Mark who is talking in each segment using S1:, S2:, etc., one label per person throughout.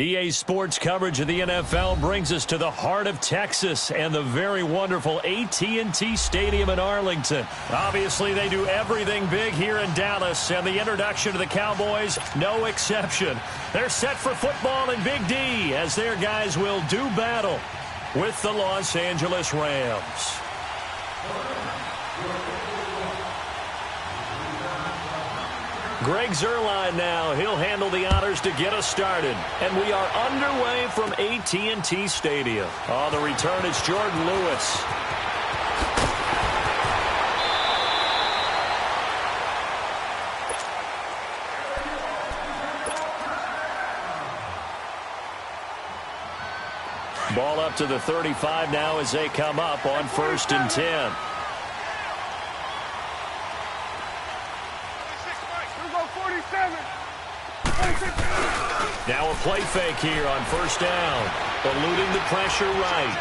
S1: EA Sports coverage of the NFL brings us to the heart of Texas and the very wonderful AT&T Stadium in Arlington. Obviously, they do everything big here in Dallas, and the introduction to the Cowboys, no exception. They're set for football in Big D as their guys will do battle with the Los Angeles Rams. Greg Zuerlein now. He'll handle the honors to get us started. And we are underway from AT&T Stadium. On the return, it's Jordan Lewis. Ball up to the 35 now as they come up on 1st and 10. Now a play fake here on 1st down. Eluding the pressure right.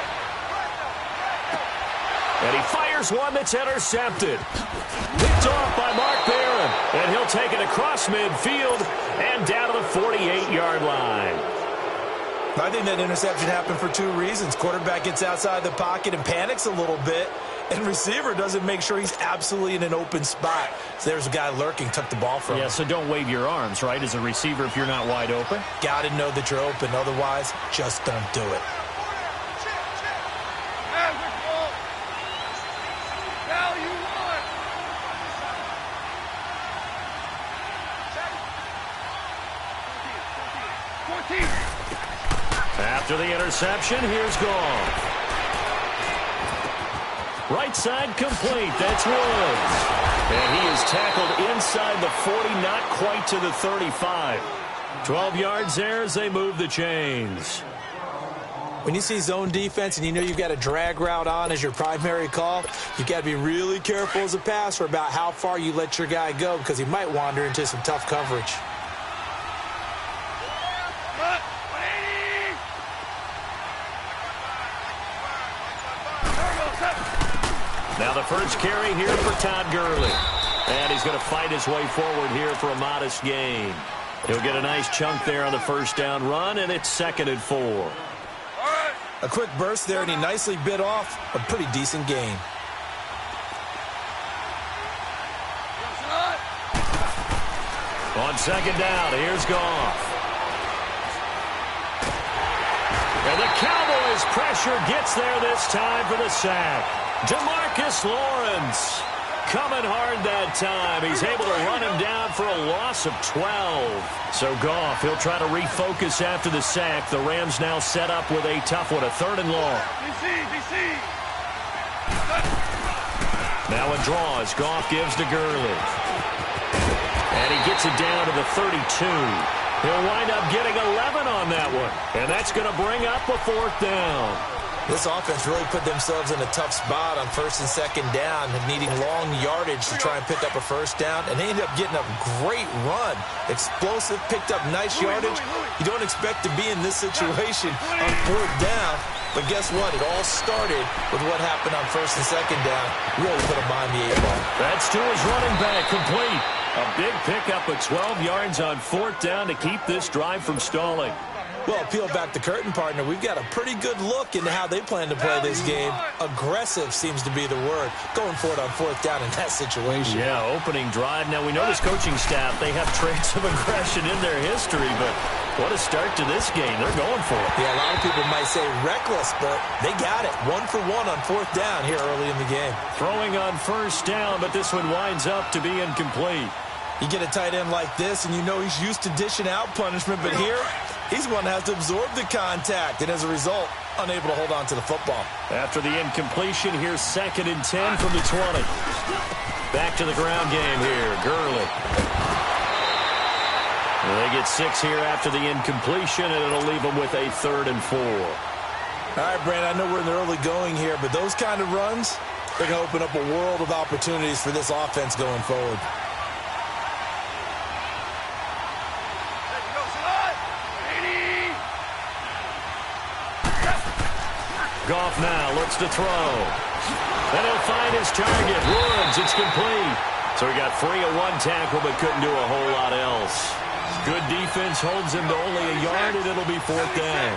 S1: And he fires one that's intercepted. Picked off by Mark Barron. And he'll take it across midfield and down to the 48-yard line.
S2: I think that interception happened for two reasons. Quarterback gets outside the pocket and panics a little bit. And receiver doesn't make sure he's absolutely in an open spot. So there's a guy lurking, took the ball from him.
S1: Yeah, so don't wave your arms, right, as a receiver if you're not wide open.
S2: Got to know that you're open. Otherwise, just don't do it.
S1: After the interception, here's Goff. Right side complete. That's Woods. And he is tackled inside the 40, not quite to the 35. 12 yards there as they move the chains.
S2: When you see zone defense and you know you've got a drag route on as your primary call, you've got to be really careful as a passer about how far you let your guy go because he might wander into some tough coverage.
S1: Now the first carry here for Todd Gurley. And he's going to fight his way forward here for a modest gain. He'll get a nice chunk there on the 1st down run, and it's 2nd and 4.
S2: A quick burst there, and he nicely bit off a pretty decent gain.
S1: On 2nd down, here's Goff. And the Cowboys' pressure gets there this time for the sack. DeMarcus Lawrence coming hard that time. He's able to run him down for a loss of 12. So Goff, he'll try to refocus after the sack. The Rams now set up with a tough one, a 3rd and long. Now a draw as Goff gives to Gurley. And he gets it down to the 32. He'll wind up getting 11 on that one. And that's going to bring up a 4th down.
S2: This offense really put themselves in a tough spot on 1st and 2nd down, needing long yardage to try and pick up a 1st down, and they ended up getting a great run. Explosive, picked up nice yardage. You don't expect to be in this situation on 4th down, but guess what? It all started with what happened on 1st and 2nd down. Really put them behind the 8 ball.
S1: That's to his running back, complete. A big pickup of 12 yards on 4th down to keep this drive from stalling.
S2: Well, peel back the curtain, partner. We've got a pretty good look into how they plan to play this game. Aggressive seems to be the word. Going for it on 4th down in that situation.
S1: Yeah, opening drive. Now, we know this coaching staff, they have traits of aggression in their history, but what a start to this game. They're going for it.
S2: Yeah, a lot of people might say reckless, but they got it. 1 for 1 on 4th down here early in the game.
S1: Throwing on 1st down, but this one winds up to be incomplete.
S2: You get a tight end like this, and you know he's used to dishing out punishment, but here, he's one that has to absorb the contact, and as a result, unable to hold on to the football.
S1: After the incompletion, here's 2nd and 10 from the 20. Back to the ground game here, Gurley. They get 6 here after the incompletion, and it'll leave them with a 3rd and 4.
S2: All right, Brandon, I know we're in the early going here, but those kind of runs, they're going to open up a world of opportunities for this offense going forward.
S1: Goff now looks to throw. And he'll find his target. Woods, it's complete. So he got free of one tackle but couldn't do a whole lot else. Good defense holds him to only a yard, and it'll be 4th down.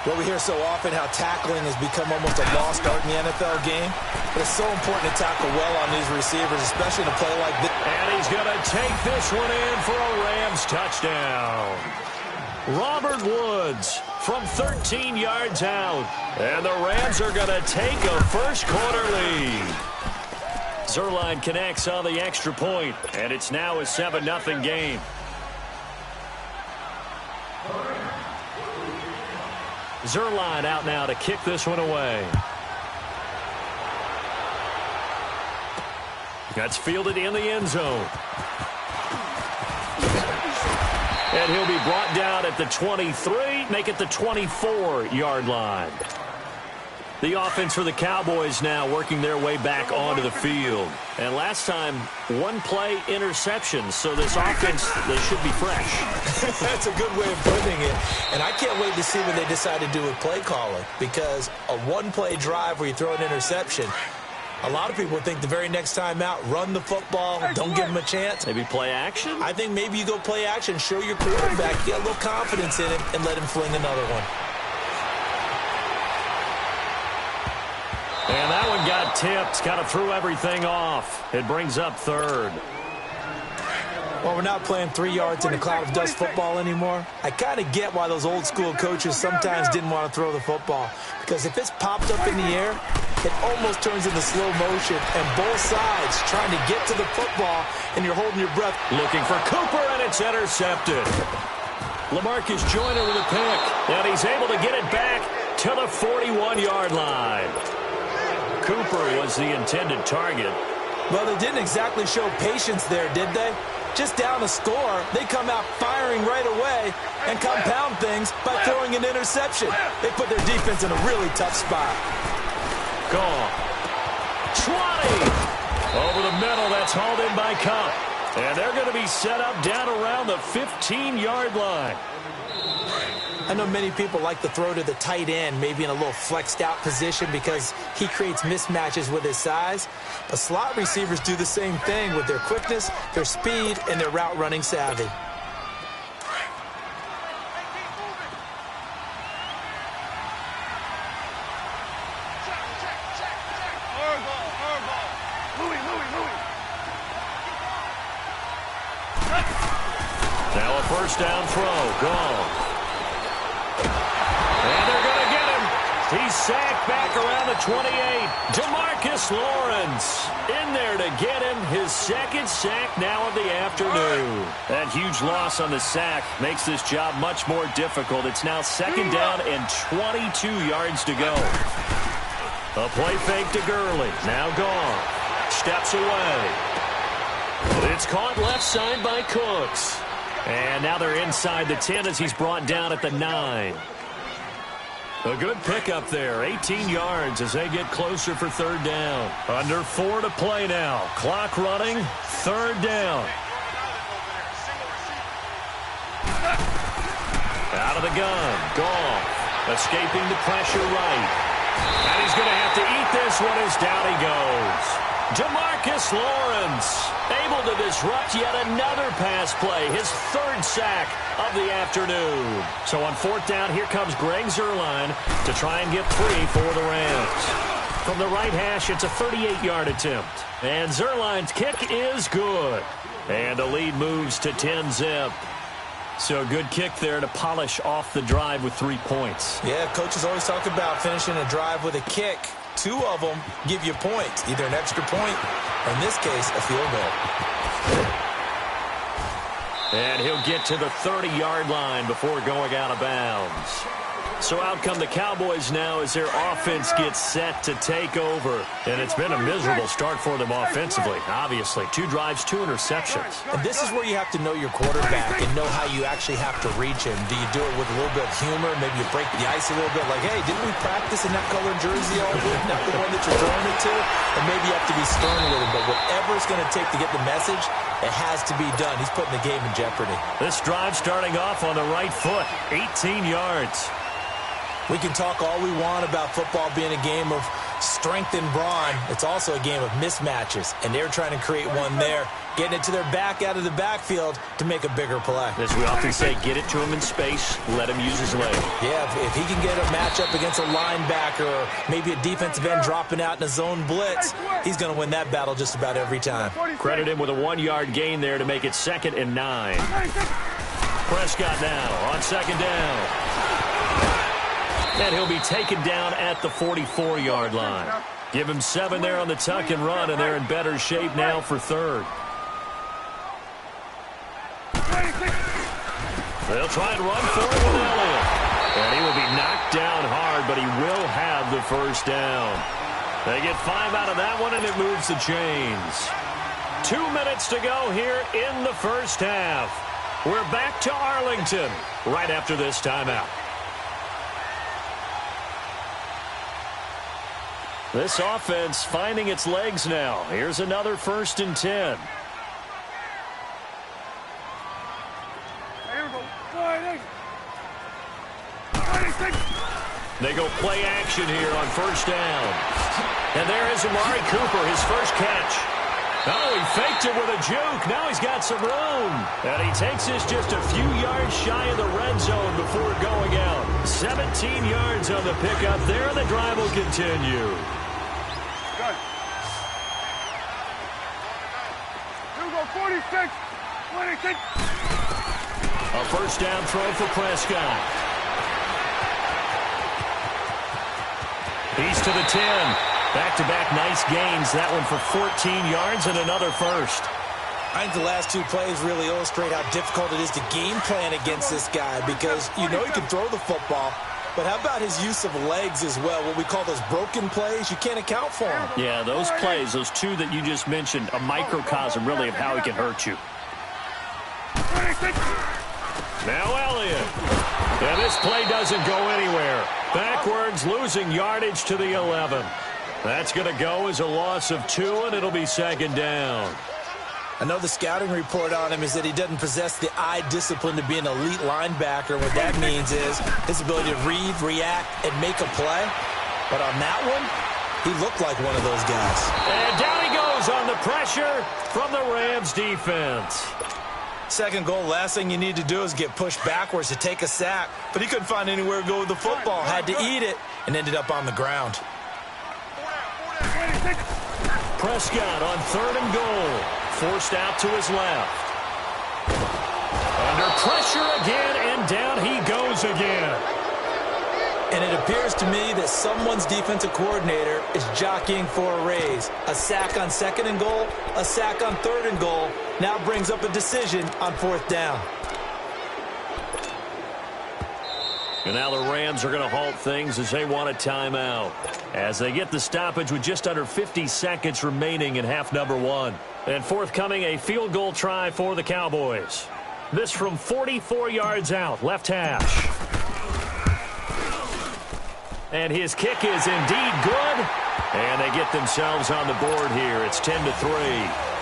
S2: Well, we hear so often how tackling has become almost a lost art in the NFL game. But it's so important to tackle well on these receivers, especially in a play like this.
S1: And he's going to take this one in for a Rams touchdown. Robert Woods from 13 yards out. And the Rams are going to take a first-quarter lead. Zuerlein connects on the extra point, and it's now a 7-0 game. Zuerlein out now to kick this one away. That's fielded in the end zone. And he'll be brought down at the 23, make it the 24-yard line. The offense for the Cowboys now working their way back onto the field. And last time, one-play interception. So this offense, they should be fresh.
S2: That's a good way of putting it. And I can't wait to see what they decide to do with play calling. Because a one-play drive where you throw an interception, a lot of people think the very next time out, run the football, don't give them a chance.
S1: Maybe play action?
S2: I think maybe you go play action, show your quarterback, get a little confidence in him, and let him fling another one.
S1: And that one got tipped, kind of threw everything off. It brings up 3rd.
S2: Well, we're not playing 3 yards in a cloud of dust football anymore. I kind of get why those old school coaches sometimes didn't want to throw the football. Because if it's popped up in the air, it almost turns into slow motion. And both sides trying to get to the football, and you're holding your breath.
S1: Looking for Cooper, and it's intercepted. LaMarcus Joyner with a pick. And he's able to get it back to the 41-yard line. Cooper was the intended target.
S2: Well, they didn't exactly show patience there, did they? Just down a score, they come out firing right away and compound things by throwing an interception. They put their defense in a really tough spot.
S1: Gone. 20. Over the middle, that's hauled in by Cup. And they're going to be set up down around the 15-yard line.
S2: I know many people like to throw to the tight end, maybe in a little flexed out position because he creates mismatches with his size. But slot receivers do the same thing with their quickness, their speed, and their route running savvy.
S1: Now a first down throw, gone. And they're going to get him. He's sacked back around the 28. DeMarcus Lawrence in there to get him his second sack now of the afternoon. That huge loss on the sack makes this job much more difficult. It's now 2nd down and 22 yards to go. A play fake to Gurley. Now gone. Steps away. It's caught left side by Cooks. And now they're inside the 10 as he's brought down at the 9. A good pickup there, 18 yards as they get closer for 3rd down. Under 4 to play now. Clock running, 3rd down. Out of the gun, Goff, escaping the pressure right. And he's going to have to eat this one as down he goes. DeMarcus Lawrence able to disrupt yet another pass play, his 3rd sack of the afternoon. So on 4th down, here comes Greg Zuerlein to try and get 3 for the Rams. From the right hash, it's a 38-yard attempt. And Zuerlein's kick is good. And the lead moves to 10-zip. So a good kick there to polish off the drive with 3 points.
S2: Yeah, coaches always talk about finishing a drive with a kick. 2 of them give you points, either an extra point or, in this case, a field goal.
S1: And he'll get to the 30-yard line before going out of bounds. So out come the Cowboys now as their offense gets set to take over. And it's been a miserable start for them offensively, obviously. 2 drives, 2 interceptions.
S2: And this is where you have to know your quarterback and know how you actually have to reach him. Do you do it with a little bit of humor? Maybe you break the ice a little bit like, hey, didn't we practice in that colored jersey all week? Not the one that you're throwing it to? And maybe you have to be stern with him. But whatever it's going to take to get the message, it has to be done. He's putting the game in jeopardy.
S1: This drive starting off on the right foot, 18 yards.
S2: We can talk all we want about football being a game of strength and brawn. It's also a game of mismatches, and they're trying to create one there, getting it to their back out of the backfield to make a bigger play.
S1: As we often say, get it to him in space, let him use his leg.
S2: Yeah, if he can get a matchup against a linebacker or maybe a defensive end dropping out in a zone blitz, he's going to win that battle just about every time.
S1: Credit him with a 1-yard gain there to make it 2nd and 9. Prescott now on 2nd down. And he'll be taken down at the 44-yard line. Give him 7 there on the tuck and run, and they're in better shape now for 3rd. They'll try and run for it with Elliott. And he will be knocked down hard, but he will have the 1st down. They get 5 out of that one, and it moves the chains. 2 minutes to go here in the first half. We're back to Arlington right after this timeout. This offense finding its legs now. Here's another 1st and 10. They go play action here on 1st down. And there is Amari Cooper, his first catch. Oh, he faked it with a juke. Now he's got some room. And he takes this just a few yards shy of the red zone before going out. 17 yards on the pickup there, and the drive will continue.
S3: Good. You go 46, 26.
S1: A 1st down throw for Prescott. He's to the 10. Back-to-back nice gains. That one for 14 yards and another 1st.
S2: I think the last 2 plays really illustrate how difficult it is to game plan against this guy because you know he can throw the football, but how about his use of legs as well? What we call those broken plays, you can't account for them.
S1: Yeah, those plays, those 2 that you just mentioned, a microcosm really of how he can hurt you. Now Elliott. And this play doesn't go anywhere. Backwards, losing yardage to the 11. That's going to go as a loss of 2, and it'll be 2nd down.
S2: I know the scouting report on him is that he doesn't possess the eye discipline to be an elite linebacker. What that means is his ability to read, react, and make a play. But on that one, he looked like one of those guys.
S1: And down he goes on the pressure from the Rams defense.
S2: 2nd goal, last thing you need to do is get pushed backwards to take a sack. But he couldn't find anywhere to go with the football. Had to eat it and ended up on the ground.
S1: Prescott on 3rd and goal. Forced out to his left. Under pressure again, and down he goes again.
S2: And it appears to me that someone's defensive coordinator is jockeying for a raise. A sack on 2nd and goal, a sack on 3rd and goal. Now brings up a decision on 4th down.
S1: And now the Rams are going to halt things as they want a timeout. As they get the stoppage with just under 50 seconds remaining in half number 1. And forthcoming, a field goal try for the Cowboys. This from 44 yards out, left hash. And his kick is indeed good. And they get themselves on the board here. It's 10-3.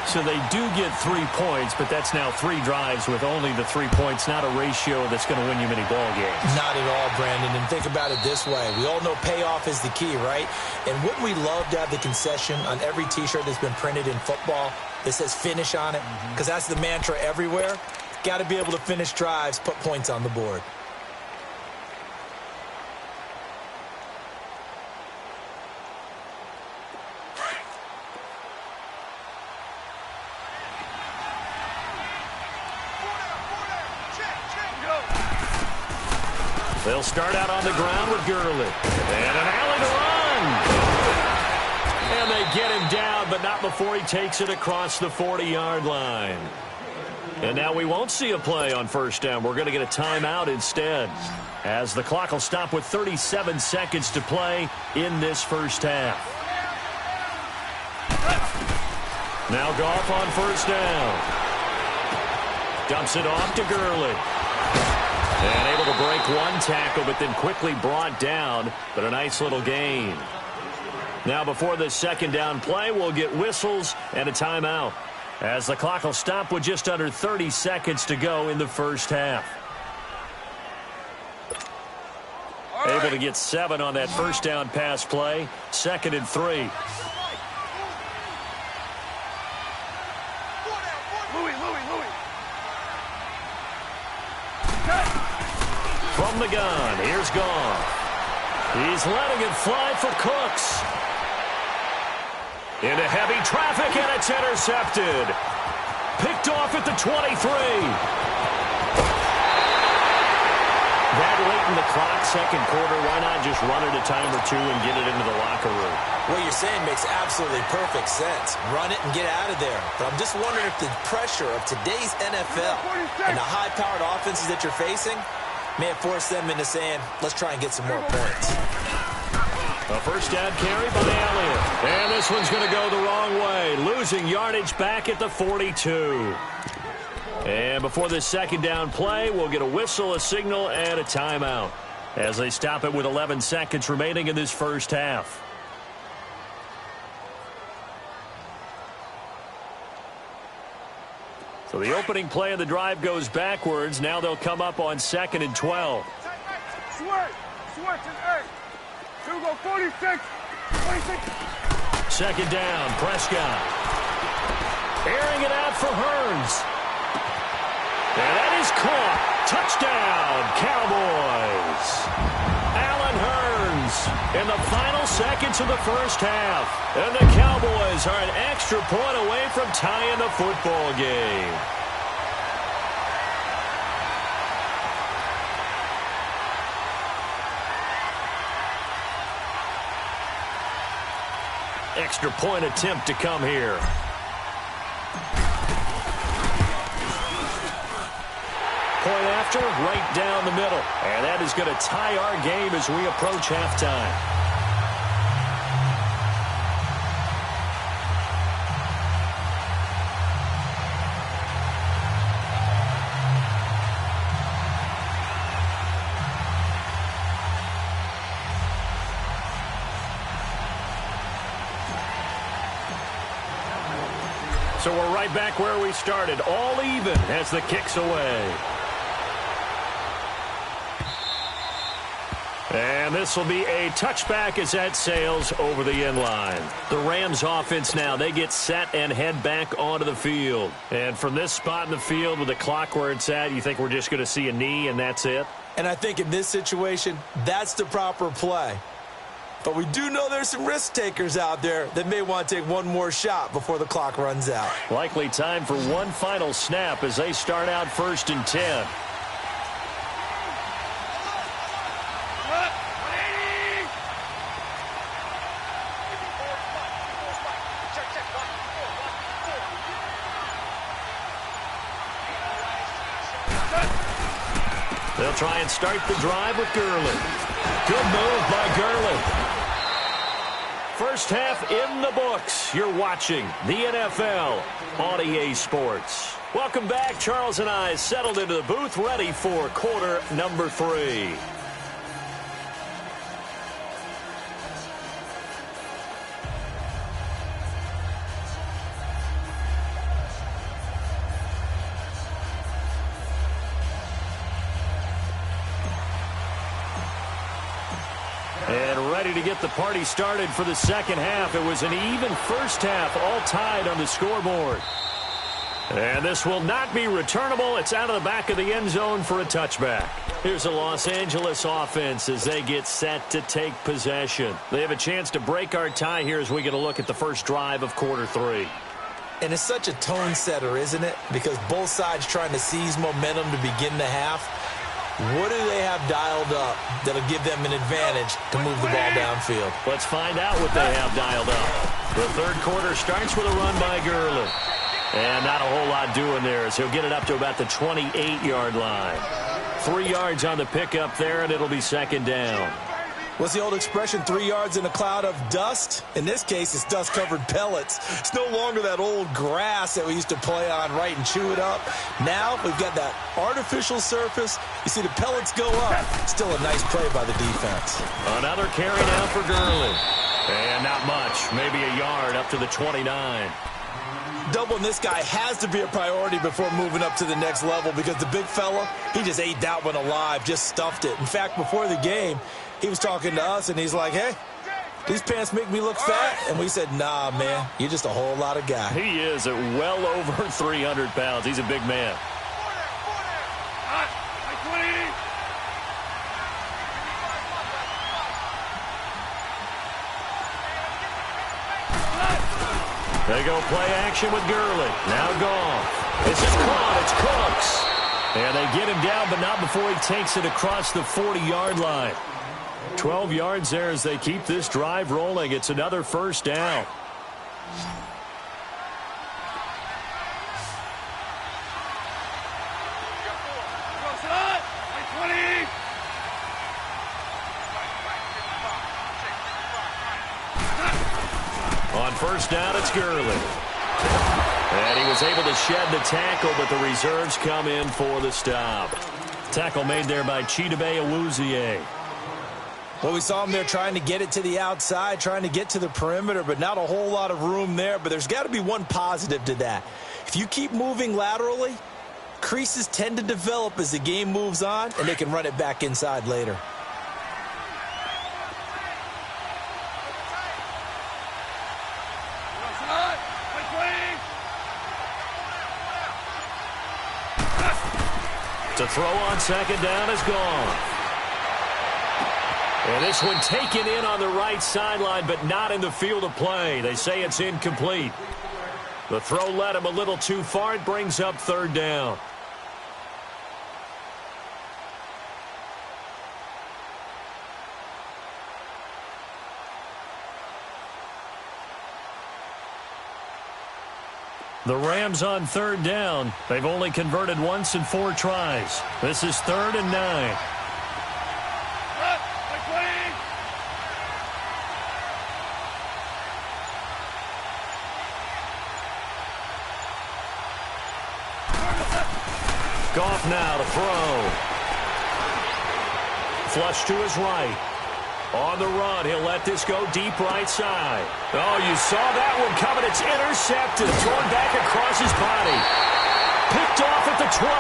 S1: So they do get 3 points, but that's now 3 drives with only the 3 points, not a ratio that's going to win you many ball games.
S2: Not at all, Brandon. And think about it this way. We all know payoff is the key, right? And wouldn't we love to have the concession on every T-shirt that's been printed in football that says finish on it? Because that's the mantra everywhere. Got to be able to finish drives, put points on the board.
S1: They'll start out on the ground with Gurley. And an alley to run. And they get him down, but not before he takes it across the 40-yard line. And now we won't see a play on 1st down. We're going to get a timeout instead, as the clock will stop with 37 seconds to play in this first half. Now Goff on 1st down. Dumps it off to Gurley. And able to break 1 tackle, but then quickly brought down, but a nice little gain. Now before this 2nd down play, we'll get whistles and a timeout, as the clock will stop with just under 30 seconds to go in the first half. Able to get 7 on that first down pass play. 2nd and 3. From the gun, here's Goff. He's letting it fly for Cooks. Into heavy traffic, and it's intercepted. Picked off at the 23. That late in the clock, second quarter, why not just run it a time or two and get it into the locker room?
S2: What you're saying makes absolutely perfect sense. Run it and get out of there. But I'm just wondering if the pressure of today's NFL and the high-powered offenses that you're facing may have forced them into saying, let's try and get some more points.
S1: A first down carry by Elliott. And this one's going to go the wrong way. Losing yardage back at the 42. And before this second down play, we'll get a whistle, a signal, and a timeout as they stop it with 11 seconds remaining in this first half. So the opening play of the drive goes backwards. Now they'll come up on 2nd and 12.
S3: Switch and 8. 2 go 46. 26.
S1: Second down, Prescott. Airing it out for Hearns. And that is caught. Touchdown, Cowboys. Allen Hearns in the final seconds of the first half. And the Cowboys are an extra point away from tying the football game. Extra point attempt to come here. Point after, right down the middle. And that is going to tie our game as we approach halftime. So we're right back where we started, all even as the kick's away. And this will be a touchback as that sails over the end line. The Rams offense now, they get set and head back onto the field. And from this spot in the field with the clock where it's at, you think we're just going to see a knee and that's it?
S2: And I think in this situation, that's the proper play. But we do know there's some risk takers out there that may want to take one more shot before the clock runs out.
S1: Likely time for one final snap as they start out 1st and 10. They'll try and start the drive with Gurley. Good move by Gurley. First half in the books. You're watching the NFL on EA Sports. Welcome back. Charles and I settled into the booth ready for quarter number 3. And ready to get the party started for the second half. It was an even first half, all tied on the scoreboard. And this will not be returnable. It's out of the back of the end zone for a touchback. Here's the Los Angeles offense as they get set to take possession. They have a chance to break our tie here as we get a look at the first drive of quarter 3.
S2: And it's such a tone setter, isn't it? Because both sides trying to seize momentum to begin the half. What do they have dialed up that'll give them an advantage to move the ball downfield?
S1: Let's find out what they have dialed up. The third quarter starts with a run by Gurley. And not a whole lot doing there as he'll get it up to about the 28-yard line. 3 yards on the pickup there, and it'll be second down.
S2: What's the old expression, 3 yards in a cloud of dust? In this case, it's dust-covered pellets. It's no longer that old grass that we used to play on, right, and chew it up. Now we've got that artificial surface. You see the pellets go up. Still a nice play by the defense.
S1: Another carry now for Gurley. And not much, maybe a yard up to the 29.
S2: Doubling this guy has to be a priority before moving up to the next level because the big fella, he just ate that one alive, just stuffed it. In fact, before the game, he was talking to us, and he's like, hey, these pants make me look fat. And we said, nah, man, you're just a whole lot of guy.
S1: He is at well over 300 pounds. He's a big man. They go play action with Gurley. Now gone. This is caught. It's Cooks. And they get him down, but not before he takes it across the 40-yard line. 12 yards there as they keep this drive rolling. It's another first down. On first down, it's Gurley. And he was able to shed the tackle, but the reserves come in for the stop. Tackle made there by Chidobe Awuzie.
S2: Well, we saw him there trying to get it to the outside, trying to get to the perimeter, but not a whole lot of room there. But there's got to be one positive to that. If you keep moving laterally, creases tend to develop as the game moves on, and they can run it back inside later.
S1: The throw on second down is gone. And this one taken in on the right sideline, but not in the field of play. They say it's incomplete. The throw led him a little too far. It brings up third down. The Rams on third down. They've only converted once in 4 tries. This is 3rd and 9. Goff now to throw. Flush to his right. On the run, he'll let this go deep right side. Oh, you saw that one coming. It's intercepted. Thrown back across his body. Picked off at the 21.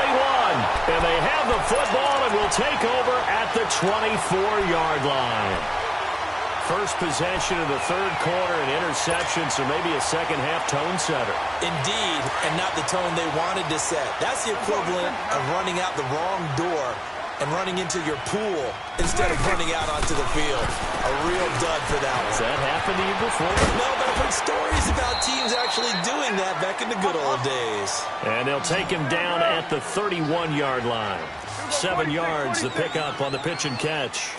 S1: And they have the football and will take over at the 24-yard line. First possession of the third quarter, an interception, so maybe a second-half tone setter.
S2: Indeed, and not the tone they wanted to set. That's the equivalent of running out the wrong door and running into your pool instead of running out onto the field. A real dud for that one.
S1: Has that happened to you before?
S2: No, but I've heard stories about teams actually doing that back in the good old days.
S1: And they'll take him down at the 31-yard line. 7 yards, the pickup on the pitch and catch.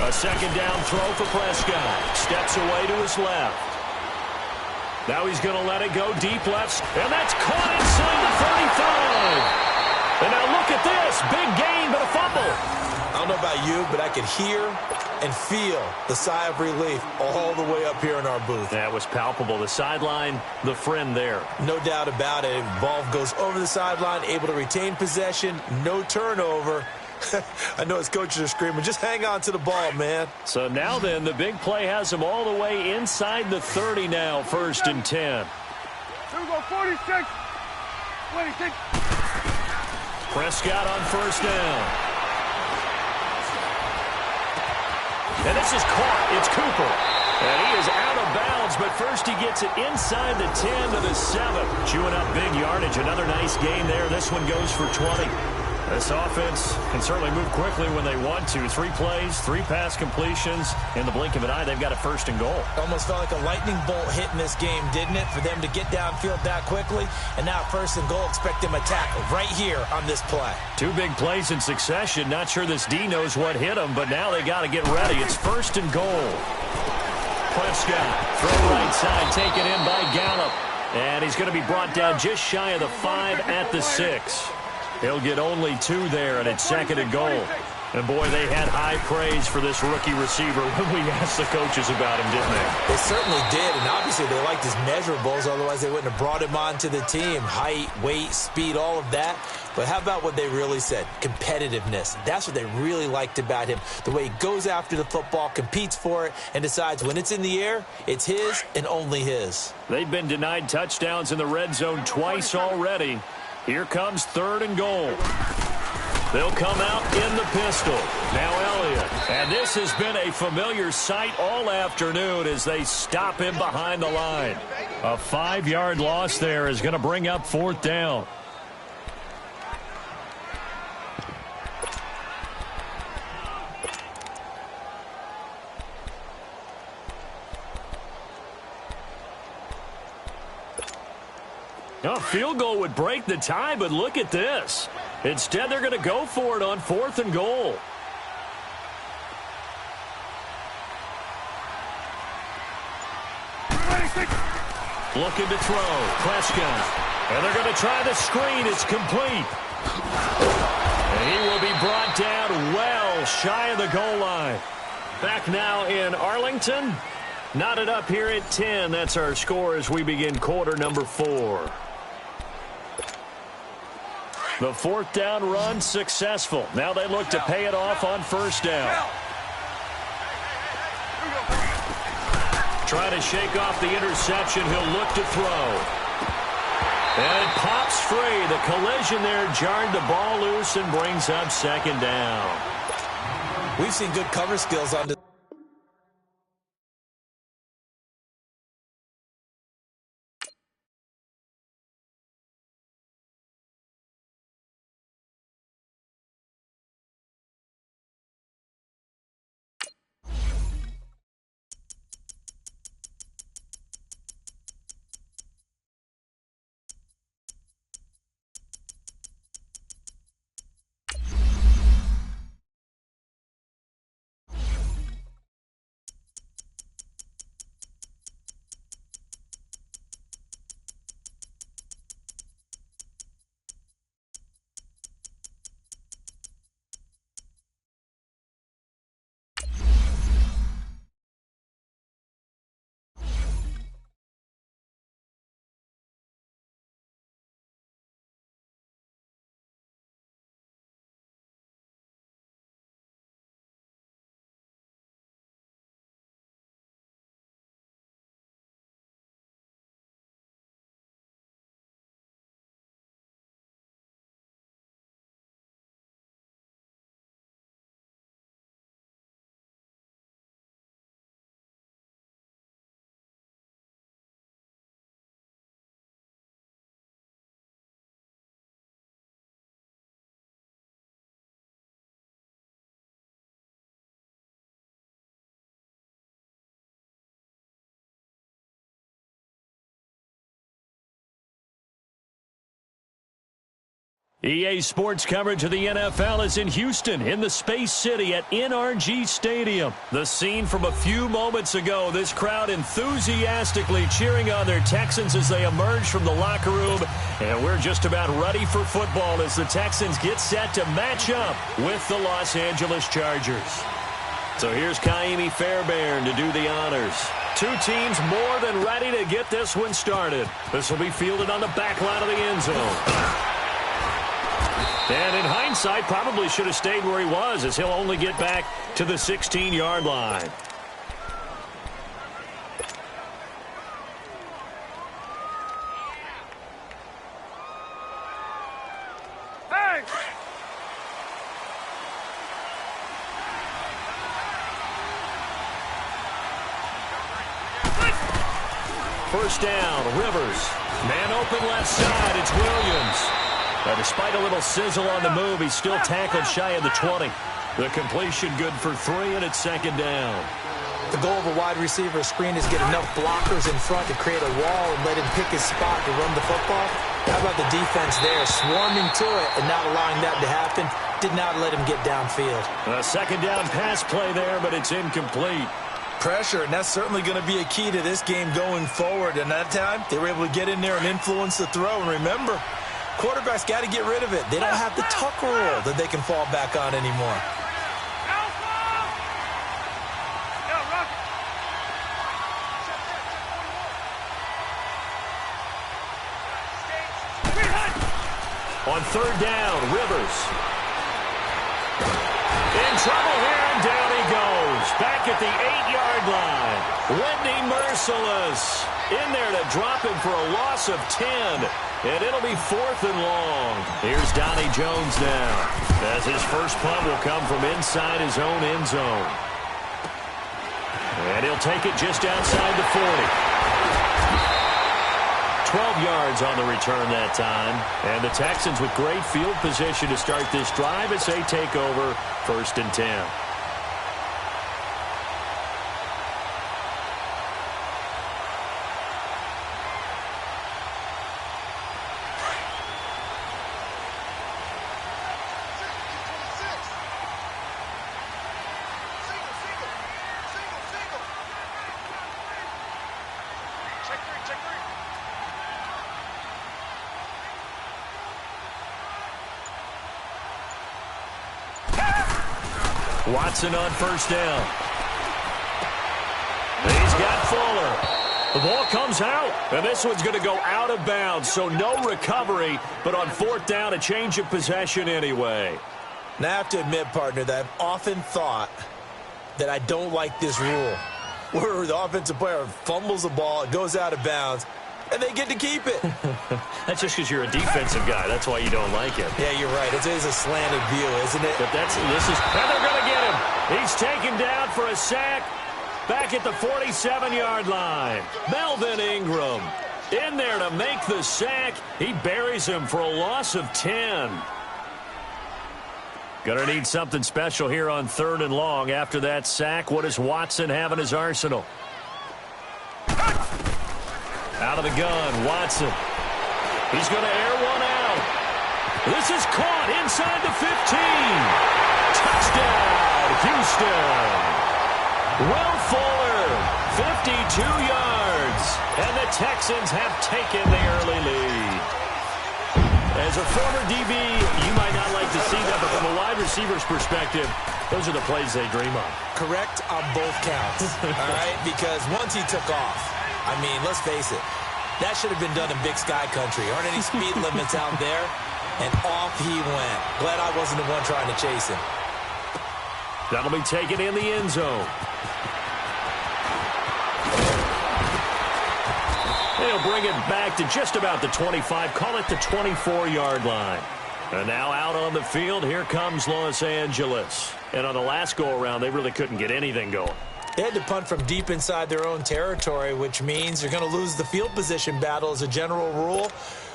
S1: A second down throw for Prescott. Steps away to his left. Now he's going to let it go deep left. And that's caught inside the 35. And now look at this. Big gain, but a fumble.
S2: I don't know about you, but I could hear and feel the sigh of relief all the way up here in our booth.
S1: That was palpable. The sideline, the friend there.
S2: No doubt about it. Ball goes over the sideline, able to retain possession, no turnover. I know his coaches are screaming, just hang on to the ball, man.
S1: So now then, the big play has him all the way inside the 30 now, 1st and 10.
S3: Here we go, 46. 26.
S1: Prescott on first down. And this is caught. It's Cooper. And he is out of bounds, but first he gets it inside the 10 to the 7. Chewing up big yardage. Another nice gain there. This one goes for 20. This offense can certainly move quickly when they want to. 3 plays, 3 pass completions. In the blink of an eye, they've got a 1st and goal.
S2: Almost felt like a lightning bolt hit in this game, didn't it? For them to get downfield that quickly. And now 1st and goal, expect them to tackle right here on this play.
S1: 2 big plays in succession. Not sure this D knows what hit him, but now they got to get ready. It's 1st and goal. Prescott, throw right side, taken in by Gallup. And he's going to be brought down just shy of the 5 at the 6. He'll get only 2 there, and it's 2nd and goal. And, boy, they had high praise for this rookie receiver when we asked the coaches about him, didn't they?
S2: They certainly did, and obviously they liked his measurables. Otherwise, they wouldn't have brought him onto the team. Height, weight, speed, all of that. But how about what they really said? Competitiveness. That's what they really liked about him. The way he goes after the football, competes for it, and decides when it's in the air, it's his and only his.
S1: They've been denied touchdowns in the red zone twice already. Here comes 3rd and goal. They'll come out in the pistol. Now Elliott. And this has been a familiar sight all afternoon as they stop him behind the line. A 5-yard loss there is going to bring up 4th down. A field goal would break the tie, but look at this. Instead, they're going to go for it on 4th and goal. Looking to throw. Prescott. And they're going to try the screen. It's complete. And he will be brought down well shy of the goal line. Back now in Arlington. Knotted up here at 10. That's our score as we begin quarter number 4. The 4th down run successful. Now they look to pay it off on 1st down. Try to shake off the interception. He'll look to throw. And it pops free. The collision there jarred the ball loose and brings up 2nd down.
S2: We've seen good cover skills on this.
S1: EA Sports coverage of the NFL is in Houston, in the Space City at NRG Stadium. The scene from a few moments ago, this crowd enthusiastically cheering on their Texans as they emerge from the locker room. And we're just about ready for football as the Texans get set to match up with the Los Angeles Chargers. So here's Kaimi Fairbairn to do the honors. Two teams more than ready to get this one started. This will be fielded on the back line of the end zone. And in hindsight, probably should have stayed where he was as he'll only get back to the 16-yard line.
S3: Hey!
S1: First down, Rivers. Man open left side, it's Williams. Despite a little sizzle on the move, he's still tackled shy of the 20. The completion good for 3, and it's 2nd down.
S2: The goal of a wide receiver screen is get enough blockers in front to create a wall and let him pick his spot to run the football. How about the defense there, swarming to it and not allowing that to happen? Did not let him get downfield.
S1: A 2nd down pass play there, but it's incomplete.
S2: Pressure, and that's certainly going to be a key to this game going forward. And that time, they were able to get in there and influence the throw. And remember, quarterback's got to get rid of it. They don't have the tuck rule that they can fall back on anymore.
S1: On third down, Rivers. In trouble here, and down he goes. Back at the 8-yard line. Whitney Merciless in there to drop him for a loss of 10. And it'll be 4th and long. Here's Donnie Jones now, as his first punt will come from inside his own end zone. And he'll take it just outside the 40. 12 yards on the return that time. And the Texans with great field position to start this drive as they take over 1st and 10. Watson on first down. He's got Fuller. The ball comes out, and this one's going to go out of bounds, so no recovery, but on 4th down, a change of possession anyway.
S2: Now, I have to admit, partner, that I've often thought that I don't like this rule, where the offensive player fumbles the ball, it goes out of bounds, and they get to keep it.
S1: That's just because you're a defensive guy. That's why you don't like it.
S2: Yeah, you're right. It is a slanted view, isn't it?
S1: But and they're going to get him. He's taken down for a sack back at the 47-yard line. Melvin Ingram in there to make the sack. He buries him for a loss of 10. Going to need something special here on 3rd and long after that sack. What does Watson have in his arsenal? Out of the gun, Watson. He's going to air one out. This is caught inside the 15. Touchdown, Houston. Will Fuller, 52 yards. And the Texans have taken the early lead. As a former DB, you might not like to see that, but from a wide receiver's perspective, those are the plays they dream of.
S2: Correct on both counts, all right? Because once he took off, I mean, let's face it, that should have been done in Big Sky Country. Aren't any speed limits out there? And off he went. Glad I wasn't the one trying to chase him.
S1: That'll be taken in the end zone. They'll bring it back to just about the 25. Call it the 24-yard line. And now out on the field, here comes Los Angeles. And on the last go-around, they really couldn't get anything going.
S2: They had to punt from deep inside their own territory, which means they're going to lose the field position battle as a general rule.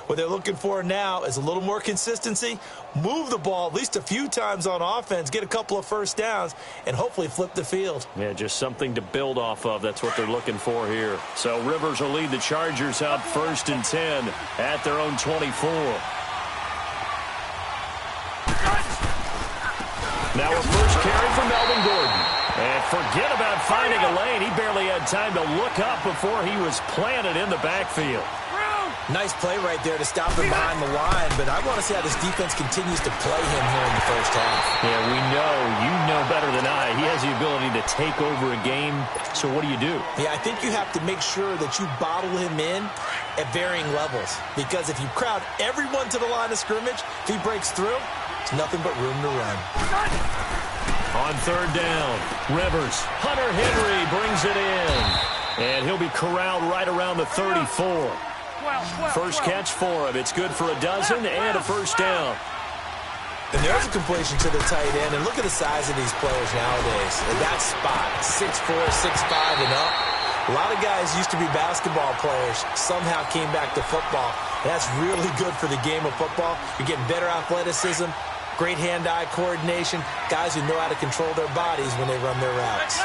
S2: What they're looking for now is a little more consistency, move the ball at least a few times on offense, get a couple of first downs, and hopefully flip the field.
S1: Yeah, just something to build off of. That's what they're looking for here. So Rivers will lead the Chargers out 1st and 10 at their own 24. Now a first carry for Melvin Gordon. And forget about finding a lane. He barely had time to look up before he was planted in the backfield.
S2: Nice play right there to stop him behind the line, but I want to see how this defense continues to play him here in the first half.
S1: Yeah, we know. You know better than I. He has the ability to take over a game. So what do you do?
S2: Yeah, I think you have to make sure that you bottle him in at varying levels, because if you crowd everyone to the line of scrimmage, if he breaks through, it's nothing but room to run.
S1: On 3rd down, Rivers. Hunter Henry brings it in. And he'll be corralled right around the 34. First catch for him. It's good for a dozen and a first down.
S2: And there's a completion to the tight end. And look at the size of these players nowadays. In that spot, 6'4", 6'5", and up. A lot of guys used to be basketball players, somehow came back to football. That's really good for the game of football. You're getting better athleticism, great hand-eye coordination, guys who know how to control their bodies when they run their routes.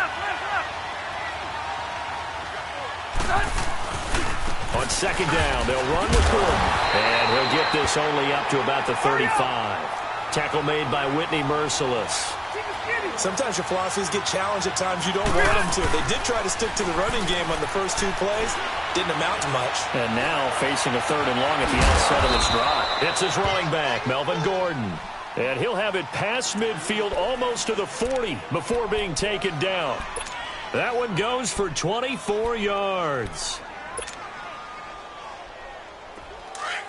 S1: On 2nd down, they'll run with Gordon. And he'll get this only up to about the 35. Tackle made by Whitney Merciless.
S2: Sometimes your philosophies get challenged at times you don't want them to. They did try to stick to the running game on the first 2 plays. Didn't amount to much.
S1: And now facing a 3rd and long at the outset of this drive. It's his running back, Melvin Gordon. And he'll have it past midfield almost to the 40 before being taken down. That one goes for 24 yards.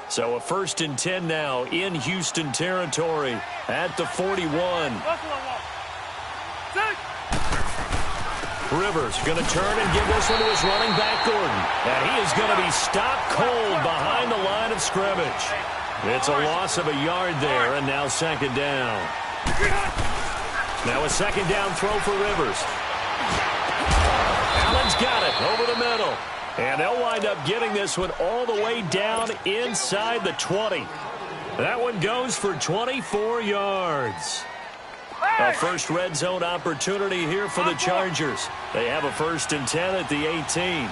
S1: So a 1st and 10 now in Houston territory at the 41. Rivers going to turn and give this one to his running back, Gordon. And he is going to be stopped cold behind the line of scrimmage. It's a loss of a yard there, and now 2nd down. Now a 2nd down throw for Rivers. Allen's got it over the middle. And they'll wind up getting this one all the way down inside the 20. That one goes for 24 yards. A first red zone opportunity here for the Chargers. They have a 1st and 10 at the 18.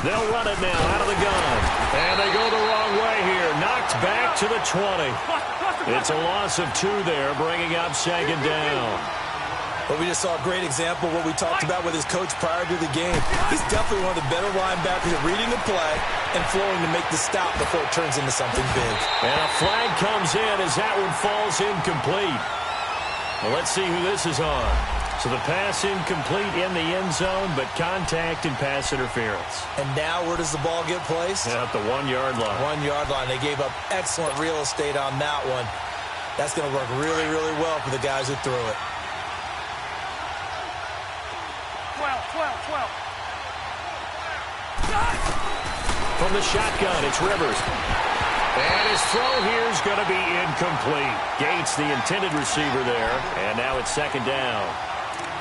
S1: They'll run it now out of the gun. And they go the wrong way here. Knocked back to the 20. It's a loss of 2 there, bringing up 2nd down.
S2: But we just saw a great example of what we talked about with his coach prior to the game. He's definitely one of the better linebackers at reading the play and flowing to make the stop before it turns into something big.
S1: And a flag comes in as that one falls incomplete. Well, let's see who this is on. So the pass incomplete in the end zone, but contact and pass interference.
S2: And now where does the ball get placed?
S1: At the 1-yard line.
S2: 1-yard line. They gave up excellent real estate on that one. That's going to work really, really well for the guys who threw it.
S3: 12.
S1: From the shotgun, it's Rivers. And his throw here is going to be incomplete. Gates, the intended receiver there. And now it's 2nd down.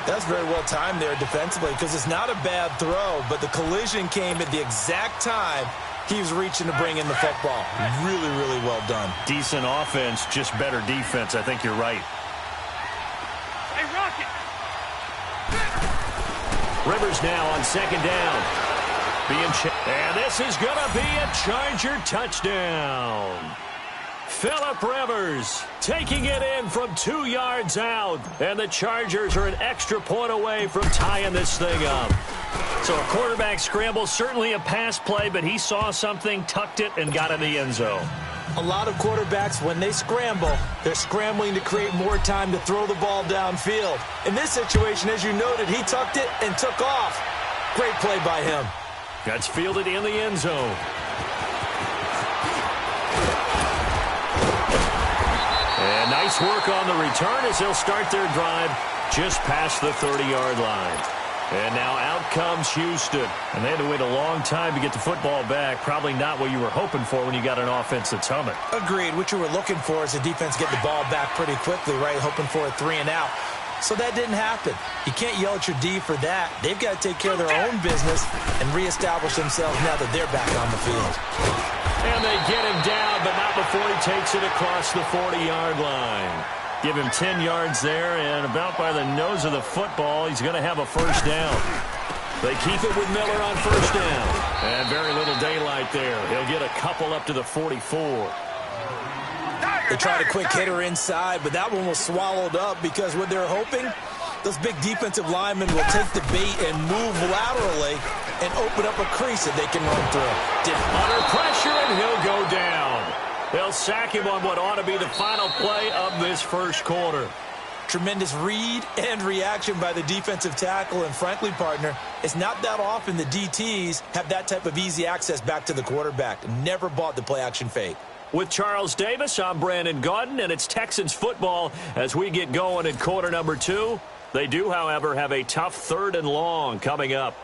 S2: That's very well timed there defensively because it's not a bad throw, but the collision came at the exact time he was reaching to bring in the football. Really, really well done.
S1: Decent offense, just better defense. I think you're right.
S3: Hey, Rocket!
S1: Rivers now on 2nd down. And this is going to be a Charger touchdown. Phillip Rivers taking it in from 2 yards out. And the Chargers are an extra point away from tying this thing up. So a quarterback scramble, certainly a pass play, but he saw something, tucked it, and got in the end zone.
S2: A lot of quarterbacks, when they scramble, they're scrambling to create more time to throw the ball downfield. In this situation, as you noted, he tucked it and took off. Great play by him.
S1: That's fielded in the end zone. And nice work on the return as they'll start their drive just past the 30-yard line. And now out comes Houston. And they had to wait a long time to get the football back. Probably not what you were hoping for when you got an offense that's humming.
S2: Agreed. What you were looking for is the defense get the ball back pretty quickly, right? Hoping for a 3 and out. So that didn't happen. You can't yell at your D for that. They've got to take care of their own business and reestablish themselves now that they're back on the field.
S1: And they get him down, but not before he takes it across the 40-yard line. Give him 10 yards there, and about by the nose of the football, he's going to have a 1st down. They keep it with Miller on 1st down. And very little daylight there. He'll get a couple up to the 44.
S2: They tried a quick hitter inside, but that one was swallowed up because what they're hoping, those big defensive linemen will take the bait and move laterally and open up a crease that they can run through.
S1: Under pressure, and he'll go down. They'll sack him on what ought to be the final play of this first quarter.
S2: Tremendous read and reaction by the defensive tackle, and frankly, partner, it's not that often the DTs have that type of easy access back to the quarterback. Never bought the play-action fake.
S1: With Charles Davis, I'm Brandon Gaudin, and it's Texans football as we get going in quarter number 2. They do, however, have a tough 3rd and long coming up.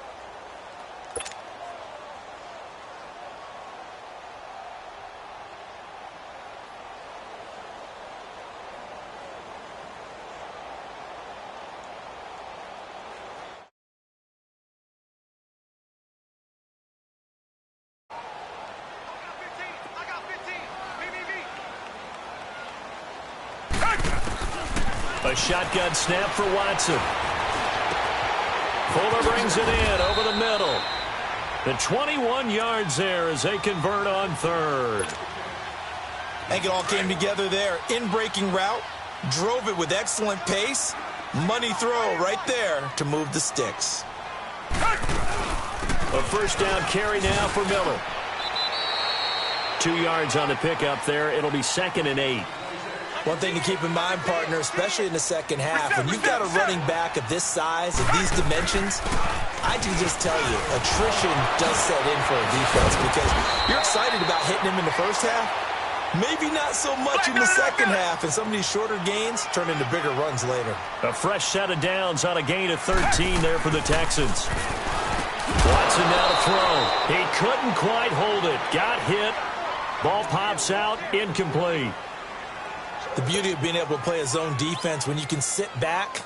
S1: A shotgun snap for Watson. Fuller brings it in over the middle. The 21 yards there as they convert on 3rd.
S2: I think it all came together there. In-breaking route, drove it with excellent pace. Money throw right there to move the sticks.
S1: A 1st down carry now for Miller. 2 yards on the pickup there. It'll be 2nd and 8.
S2: One thing to keep in mind, partner, especially in the second half, when you've got a running back of this size and these dimensions, I can just tell you, attrition does set in for a defense because you're excited about hitting him in the first half. Maybe not so much in the second half, and some of these shorter gains turn into bigger runs later.
S1: A fresh set of downs on a gain of 13 there for the Texans. Watson now to throw. He couldn't quite hold it. Got hit. Ball pops out. Incomplete.
S2: The beauty of being able to play a zone defense when you can sit back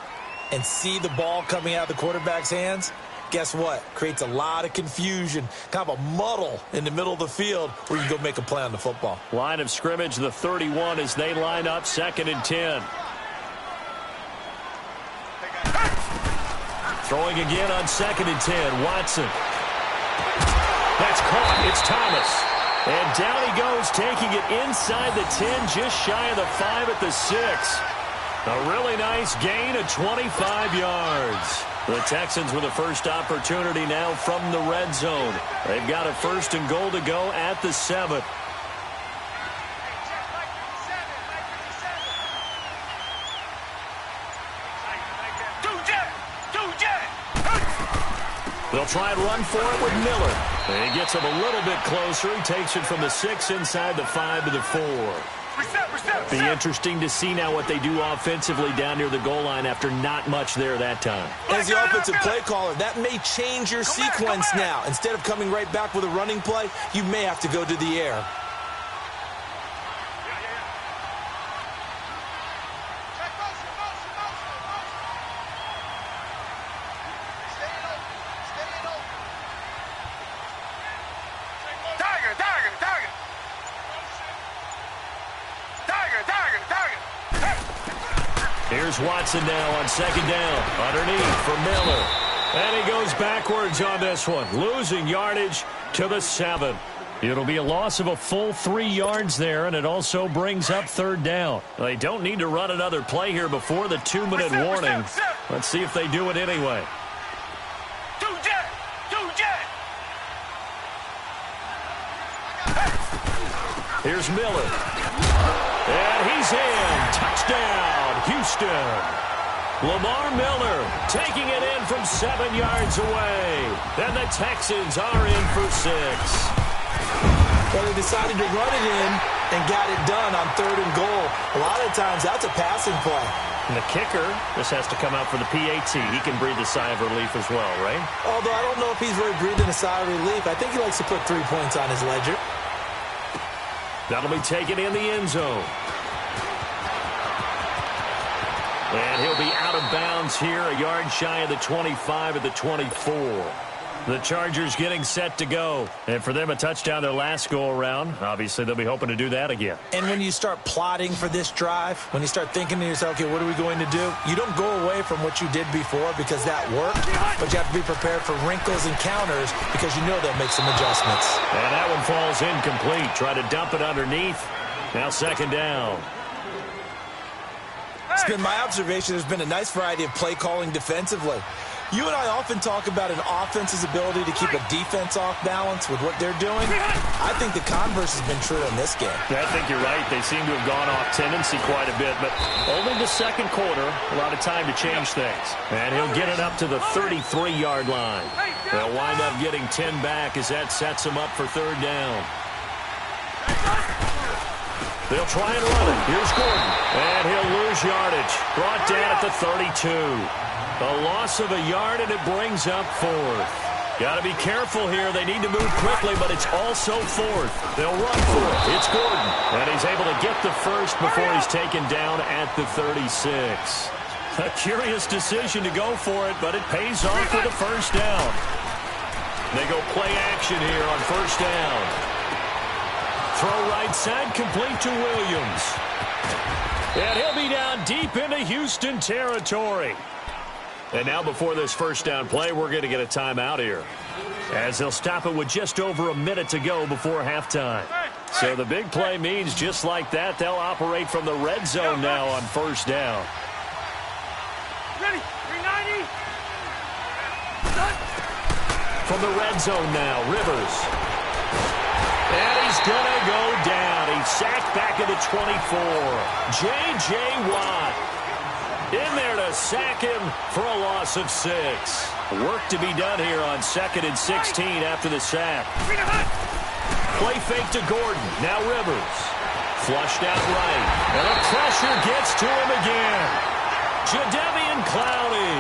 S2: and see the ball coming out of the quarterback's hands, guess what? Creates a lot of confusion, kind of a muddle in the middle of the field where you go make a play on the football.
S1: Line of scrimmage, the 31 as they line up 2nd and 10. Throwing again on 2nd and 10. Watson. That's caught. It's Thomas. And down he goes, taking it inside the 10, just shy of the 5 at the 6. A really nice gain of 25 yards. The Texans with a first opportunity now from the red zone. They've got a 1st and goal to go at the 7. They'll try and run for it with Miller. And he gets him a little bit closer. He takes it from the 6 inside the 5 to the 4. Be interesting to see now what they do offensively down near the goal line after not much there that time.
S2: As the offensive play caller, that may change your sequence now. Instead of coming right back with a running play, you may have to go to the air.
S1: Here's Watson now on 2nd down. Underneath for Miller. And he goes backwards on this one. Losing yardage to the 7. It'll be a loss of a full 3 yards there, and it also brings up 3rd down. They don't need to run another play here before the 2-minute warning. Let's see if they do it anyway. Here's Miller. And he's in. Touchdown, Houston. Lamar Miller taking it in from 7 yards away. And the Texans are in for 6.
S2: Well, they decided to run it in and got it done on 3rd and goal. A lot of times, that's a passing play.
S1: And the kicker, this has to come out for the PAT. He can breathe a sigh of relief as well, right?
S2: Although I don't know if he's really breathing a sigh of relief. I think he likes to put 3 points on his ledger.
S1: That'll be taken in the end zone. And he'll be out of bounds here, a yard shy of the 25 at the 24. The Chargers getting set to go. And for them, a touchdown their last go-around. Obviously, they'll be hoping to do that again.
S2: And when you start plotting for this drive, when you start thinking to yourself, okay, what are we going to do? You don't go away from what you did before because that worked, but you have to be prepared for wrinkles and counters because you know they'll make some adjustments.
S1: And that one falls incomplete. Try to dump it underneath. Now 2nd down.
S2: It's been my observation there's been a nice variety of play calling defensively. You and I often talk about an offense's ability to keep a defense off balance with what they're doing. I think the converse has been true in this game.
S1: I think you're right. They seem to have gone off tendency quite a bit, but only the 2nd quarter, a lot of time to change things. And he'll get it up to the 33-yard line. They'll wind up getting 10 back as that sets them up for 3rd down. They'll try and run it. Here's Gordon. And he'll lose yardage. Brought down at the 32. A loss of a yard, and it brings up 4th. Got to be careful here. They need to move quickly, but it's also 4th. They'll run for it. It's Gordon. And he's able to get the first before he's taken down at the 36. A curious decision to go for it, but it pays off with a 1st down. They go play action here on 1st down. Throw right side, complete to Williams. And he'll be down deep into Houston territory. And now before this 1st down play, we're going to get a timeout here, as they'll stop it with just over a minute to go before halftime. So the big play means just like that, they'll operate from the red zone now on 1st down.
S3: Ready, 390.
S1: From the red zone now, Rivers. And he's going to go down. He's sacked back at the 24. J.J. Watt in there to sack him for a loss of 6. Work to be done here on 2nd and 16 after the sack. Play fake to Gordon. Now Rivers. Flushed out right. And the pressure gets to him again. Jadeveon Clowney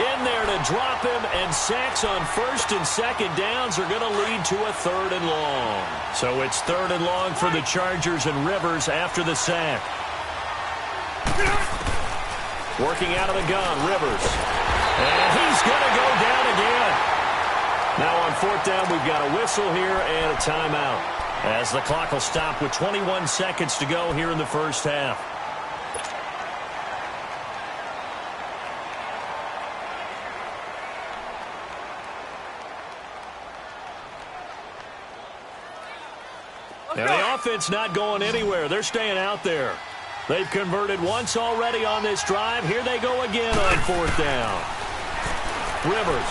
S1: in there to drop him, and sacks on 1st and 2nd downs are going to lead to a 3rd and long. So it's 3rd and long for the Chargers, and Rivers after the sack. Working out of the gun, Rivers. And he's going to go down again. Now on 4th down, we've got a whistle here and a timeout, as the clock will stop with 21 seconds to go here in the first half. Now the offense not going anywhere. They're staying out there. They've converted once already on this drive. Here they go again on 4th down. Rivers.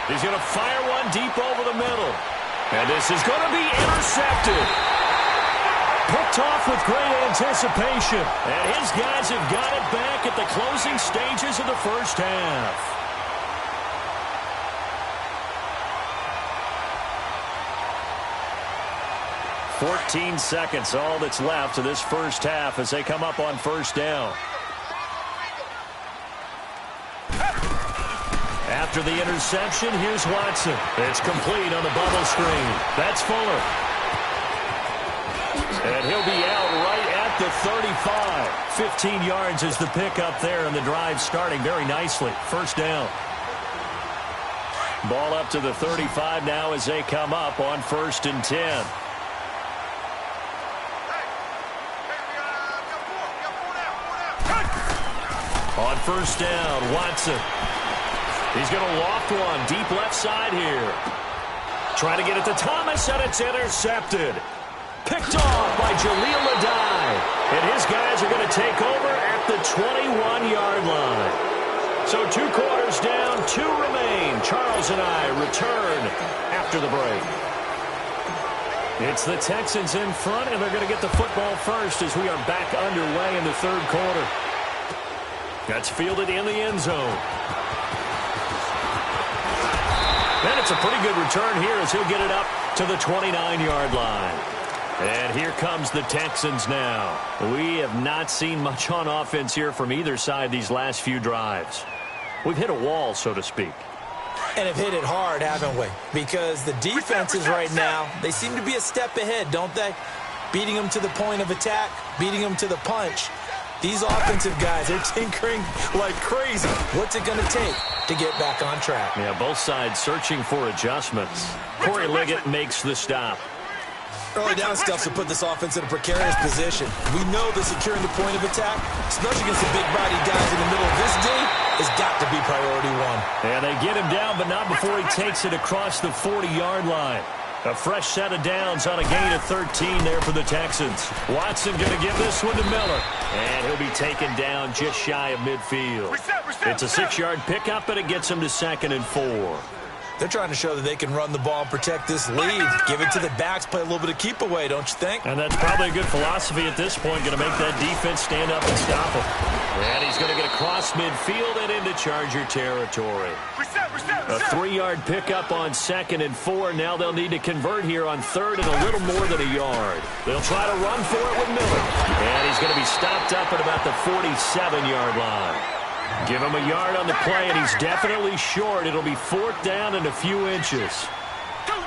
S1: He's going to fire one deep over the middle. And this is going to be intercepted. Picked off with great anticipation. And his guys have got it back at the closing stages of the first half. 14 seconds, all that's left of this first half as they come up on 1st down. After the interception, here's Watson. It's complete on the bubble screen. That's Fuller. And he'll be out right at the 35. 15 yards is the pickup there, and the drive starting very nicely. 1st down. Ball up to the 35 now as they come up on 1st and 10. On 1st down, Watson. He's going to loft one deep left side here. Trying to get it to Thomas, and it's intercepted. Picked off by Jaleel Adai. And his guys are going to take over at the 21-yard line. So 2 quarters down, 2 remain. Charles and I return after the break. It's the Texans in front, and they're going to get the football first as we are back underway in the 3rd quarter. That's fielded in the end zone. And it's a pretty good return here as he'll get it up to the 29-yard line. And here comes the Texans now. We have not seen much on offense here from either side these last few drives. We've hit a wall, so to speak.
S2: And have hit it hard, haven't we? Because the defenses right now, they seem to be a step ahead, don't they? Beating them to the point of attack, beating them to the punch. These offensive guys, they're tinkering like crazy. What's it going to take to get back on track?
S1: Yeah, both sides searching for adjustments. Corey Liggett makes the stop.
S2: Early down stuff to put this offense in a precarious position. We know that securing the point of attack, especially against the big-body guys in the middle of this day, has got to be priority 1.
S1: And they get him down, but not before he takes it across the 40-yard line. A fresh set of downs on a gain of 13 there for the Texans. Watson going to give this one to Miller. And he'll be taken down just shy of midfield. It's a 6-yard pickup, and it gets him to 2nd and 4.
S2: They're trying to show that they can run the ball and protect this lead. Give it to the backs, play a little bit of keep away, don't you think?
S1: And that's probably a good philosophy at this point, going to make that defense stand up and stop him. And he's going to get across midfield and into Charger territory. A 3-yard pickup on 2nd and 4. Now they'll need to convert here on 3rd and a little more than a yard. They'll try to run for it with Miller. And he's going to be stopped up at about the 47-yard line. Give him a yard on the play, and he's definitely short. It'll be 4th down and a few inches.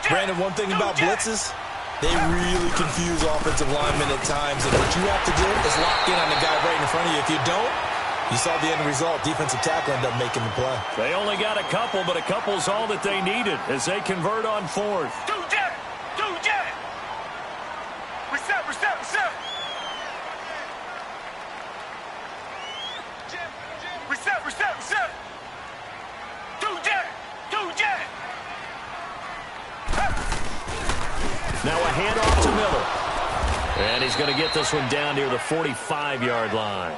S2: Brandon, one thing about blitzes, they really confuse offensive linemen at times. And what you have to do is lock in on the guy right in front of you. If you don't, you saw the end result. Defensive tackle ended up making the play.
S1: They only got a couple, but a couple's all that they needed as they convert on 4th. Now a handoff to Miller. And he's going to get this one down near the 45-yard line.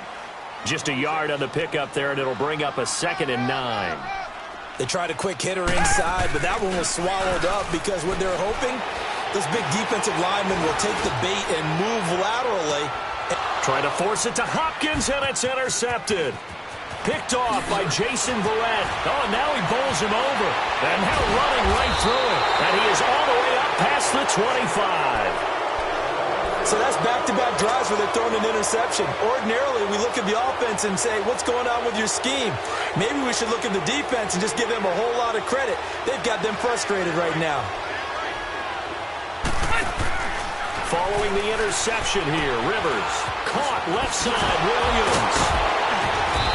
S1: Just a yard on the pickup there, and it'll bring up a 2nd and 9.
S2: They tried a quick hitter inside, but that one was swallowed up because what they're hoping Those big defensive linemen will take the bait and move laterally.
S1: Trying to force it to Hopkins, and it's intercepted. Picked off by Jason Verrett. Oh, and now he bowls him over. And now running right through it. And he is all the way up past the 25.
S2: So that's back-to-back drives where they're throwing an interception. Ordinarily, we look at the offense and say, what's going on with your scheme? Maybe we should look at the defense and just give them a whole lot of credit. They've got them frustrated right now.
S1: Following the interception here, Rivers caught left side, Williams.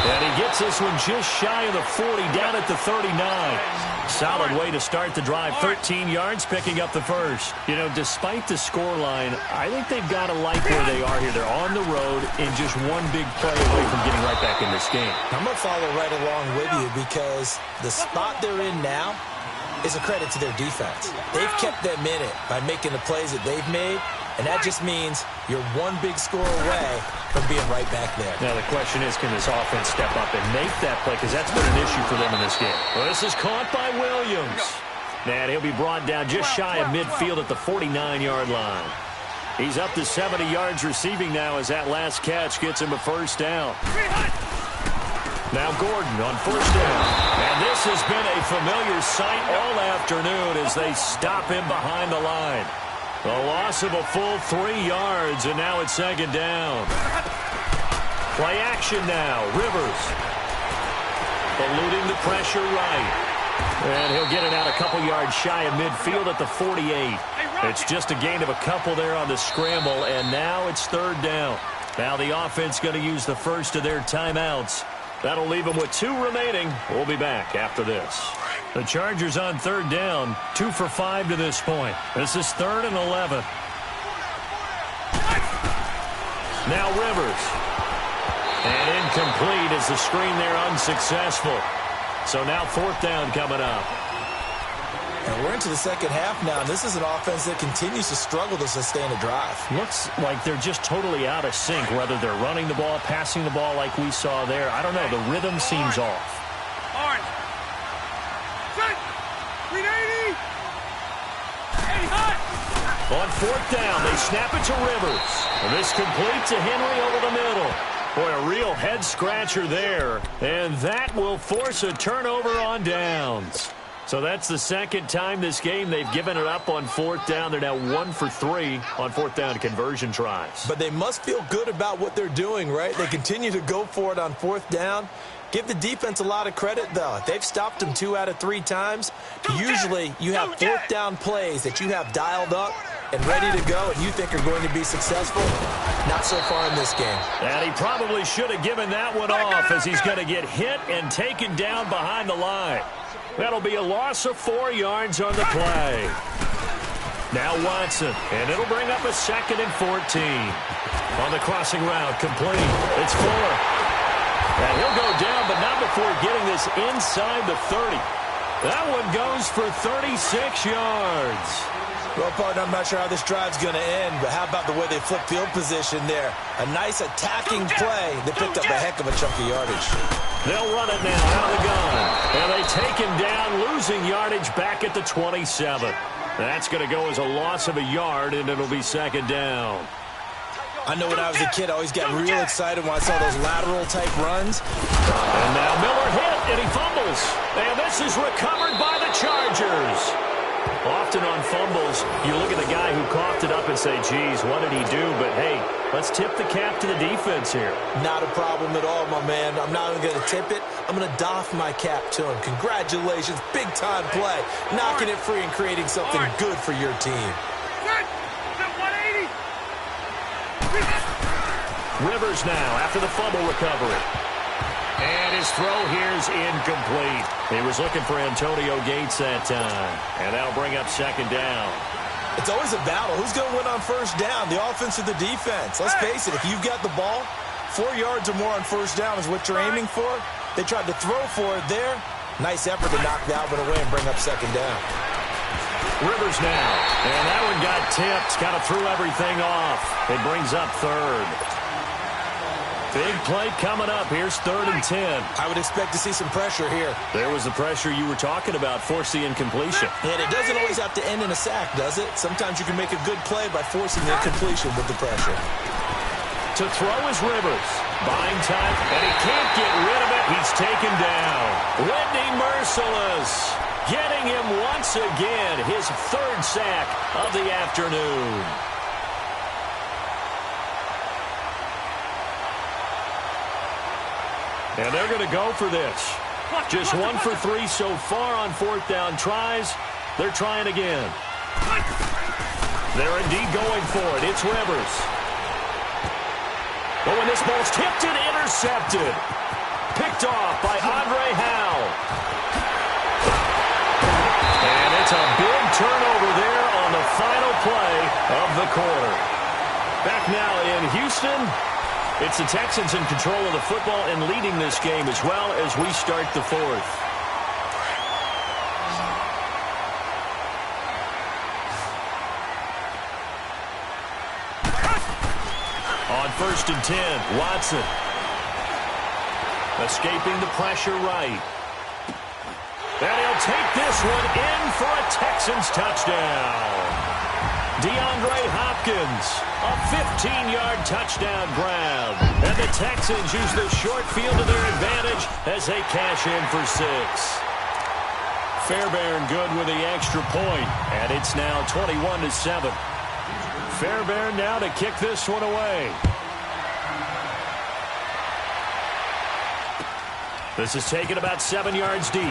S1: And he gets this one just shy of the 40, down at the 39. Solid way to start the drive. 13 yards, picking up the first. You know, despite the scoreline, I think they've got to like where they are here. They're on the road and just one big play away from getting right back in this game.
S2: I'm going to follow right along with you because the spot they're in now is a credit to their defense. They've kept them in it by making the plays that they've made, and that just means you're one big score away from being right back there.
S1: Now the question is, can this offense step up and make that play? Because that's been an issue for them in this game. Well, this is caught by Williams. And he'll be brought down just shy of midfield at the 49-yard line. He's up to 70 yards receiving now as that last catch gets him a first down. Now Gordon on first down. And this has been a familiar sight all afternoon as they stop him behind the line. A loss of a full 3 yards, and now it's second down. Play action now. Rivers eluding the pressure right. And he'll get it out a couple yards shy of midfield at the 48. It's just a gain of a couple there on the scramble, and now it's third down. Now the offense going to use the first of their timeouts. That'll leave them with 2 remaining. We'll be back after this. The Chargers on third down, 2 for 5 to this point. This is 3rd and 11. Now Rivers. And incomplete as the screen there unsuccessful. So now 4th down coming up.
S2: And we're into the second half now, and this is an offense that continues to struggle to sustain a drive.
S1: Looks like they're just totally out of sync, whether they're running the ball, passing the ball like we saw there. I don't know. The rhythm seems off.
S3: Orange. Set. 380. 80 hot.
S1: On 4th down, they snap it to Rivers. And this complete to Henry over the middle. Boy, a real head-scratcher there. And that will force a turnover on downs. So that's the second time this game they've given it up on 4th down. They're now 1 for 3 on 4th down conversion tries.
S2: But they must feel good about what they're doing, right? They continue to go for it on 4th down. Give the defense a lot of credit, though. They've stopped them 2 out of 3 times. Usually, you have 4th down plays that you have dialed up and ready to go, and you think are going to be successful. Not so far in this game.
S1: And he probably should have given that one off as he's going to get hit and taken down behind the line. That'll be a loss of 4 yards on the play. Now Watson, and it'll bring up a 2nd and 14. On the crossing route, complete. It's Fuller. And he'll go down, but not before getting this inside the 30. That one goes for 36 yards.
S2: Well, partner, I'm not sure how this drive's going to end, but how about the way they flip field position there? A nice attacking play. They picked up a heck of a chunk of yardage.
S1: They'll run it now out of the gun. And they take him down, losing yardage back at the 27. That's going to go as a loss of a yard, and it'll be second down.
S2: I know when I was a kid, I always got real excited when I saw those lateral-type runs.
S1: And now Miller hit, and he fumbles. And this is recovered by the Chargers. Often on fumbles, you look at the guy who coughed it up and say, geez, what did he do? But, hey, let's tip the cap to the defense here.
S2: Not a problem at all, my man. I'm not even going to tip it. I'm going to doff my cap to him. Congratulations. Big-time play. Knocking it free and creating something good for your team.
S1: Rivers now after the fumble recovery. And his throw here's incomplete. He was looking for Antonio Gates that time. And that'll bring up second down.
S2: It's always a battle. Who's going to win on first down, the offense or the defense? Let's face it, if you've got the ball, 4 yards or more on first down is what you're aiming for. They tried to throw for it there. Nice effort to knock that one away and bring up second down.
S1: Rivers now. And that one got tipped. Kind of threw everything off. It brings up third. Big play coming up. Here's 3rd and 10.
S2: I would expect to see some pressure here.
S1: There was the pressure you were talking about, forcing the incompletion.
S2: And it doesn't always have to end in a sack, does it? Sometimes you can make a good play by forcing the incompletion with the pressure.
S1: To throw is Rivers. Buying time, and he can't get rid of it. He's taken down. Whitney Merciless getting him once again, his 3rd sack of the afternoon. And they're going to go for this. Just 1 for 3 so far on 4th down tries. They're trying again. They're indeed going for it. It's Rivers. But when this ball's tipped and intercepted. Picked off by Andre Howell. And it's a big turnover there on the final play of the quarter. Back now in Houston. It's the Texans in control of the football and leading this game as well as we start the 4th. On 1st and 10, Watson. Escaping the pressure right. And he'll take this one in for a Texans touchdown. DeAndre Hopkins, a 15-yard touchdown grab. And the Texans use the short field to their advantage as they cash in for 6. Fairbairn good with the extra point, and it's now 21-7. Fairbairn now to kick this one away. This is taken about 7 yards deep.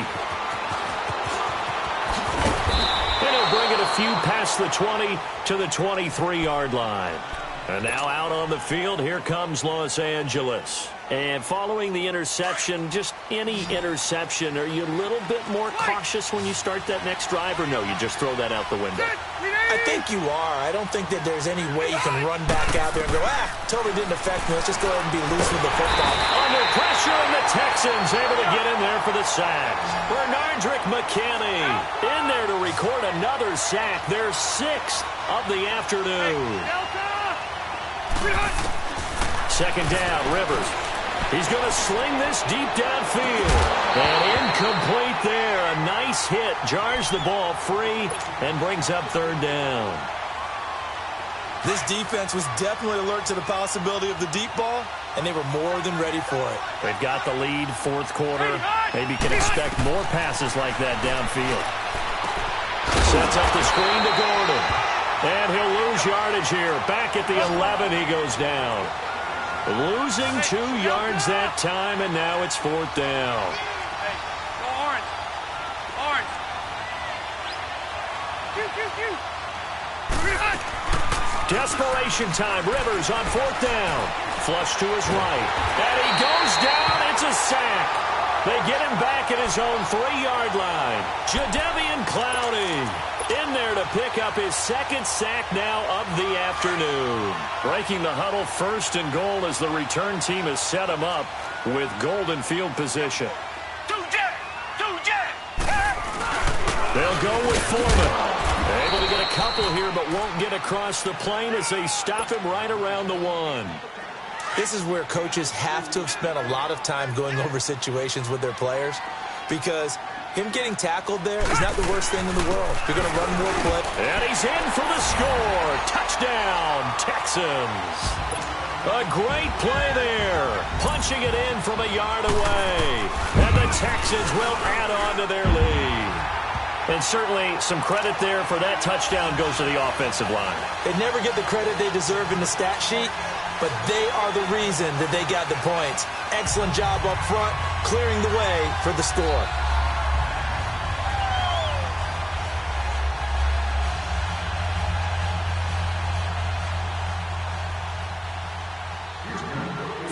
S1: And he'll bring it a few past the 20 to the 23-yard line. And now out on the field, here comes Los Angeles. And following the interception, just any interception, are you a little bit more cautious when you start that next drive, or no, you just throw that out the window?
S2: I think you are. I don't think that there's any way you can run back out there and go, totally didn't affect me. Let's just go ahead and be loose with the football.
S1: Under pressure, and the Texans able to get in there for the sack. Bernardrick McKinney in there to record another sack. Their 6th of the afternoon. 2nd down, Rivers. He's going to sling this deep downfield. And incomplete there. A nice hit. Jars the ball free and brings up 3rd down.
S2: This defense was definitely alert to the possibility of the deep ball, and they were more than ready for it.
S1: They've got the lead, 4th quarter. Maybe can expect more passes like that downfield. Sets up the screen to Gordon. And he'll lose yardage here. Back at the 11, he goes down. Losing 2 yards that time, and now it's 4th down.
S3: Hey, go orange. Orange.
S1: Desperation time. Rivers on 4th down. Flush to his right. And he goes down. It's a sack. They get him back at his own 3-yard line. Jadeveon Clowney in there to pick up his 2nd sack now of the afternoon. Breaking the huddle, 1st and goal as the return team has set him up with golden field position. They'll go with Foreman. They're able to get a couple here, but won't get across the plane as they stop him right around the 1.
S2: This is where coaches have to have spent a lot of time going over situations with their players, because him getting tackled there is not the worst thing in the world. You're going to run more play.
S1: And he's in for the score. Touchdown, Texans. A great play there. Punching it in from a yard away. And the Texans will add on to their lead. And certainly some credit there for that touchdown goes to the offensive line.
S2: They never get the credit they deserve in the stat sheet, but they are the reason that they got the points. Excellent job up front, clearing the way for the score.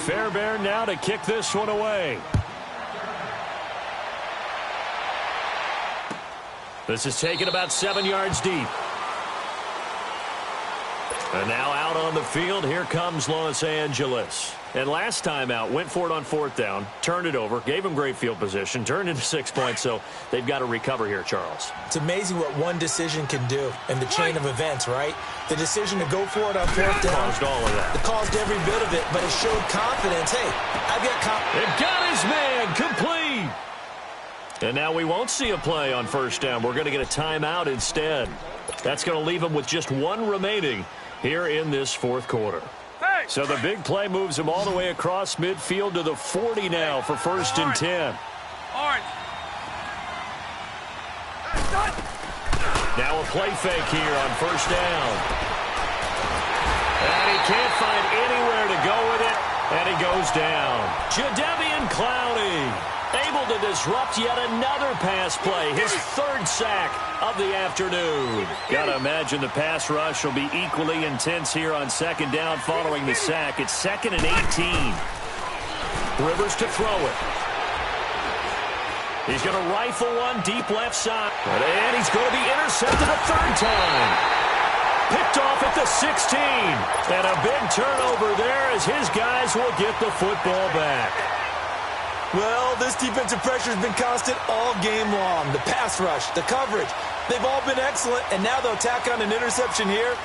S1: Fairbairn now to kick this one away. This is taken about 7 yards deep. And now out on the field, here comes Los Angeles. And last time out, went for it on 4th down, turned it over, gave him great field position, turned into 6 points, so they've got to recover here, Charles.
S2: It's amazing what one decision can do in the chain of events, right? The decision to go for it on 4th down.
S1: Caused all of that.
S2: It caused every bit of it, but it showed confidence. Hey, I've got confidence.
S1: It got his man complete. And now we won't see a play on 1st down. We're going to get a timeout instead. That's going to leave him with just 1 remaining here in this 4th quarter. So the big play moves him all the way across midfield to the 40 now for 1st and 10.
S3: Orange.
S1: Now a play fake here on 1st down. And he can't find anywhere to go with it, and he goes down. Jadeveon Clowney able to disrupt yet another pass play, his 3rd sack of the afternoon. Got to imagine the pass rush will be equally intense here on 2nd down following the sack. It's 2nd and 18. Rivers to throw it. He's going to rifle one deep left side. And he's going to be intercepted a 3rd time. Picked off at the 16. And a big turnover there as his guys will get the football back.
S2: Well, this defensive pressure has been constant all game long. The pass rush, the coverage, they've all been excellent, and now they'll tack on an interception here.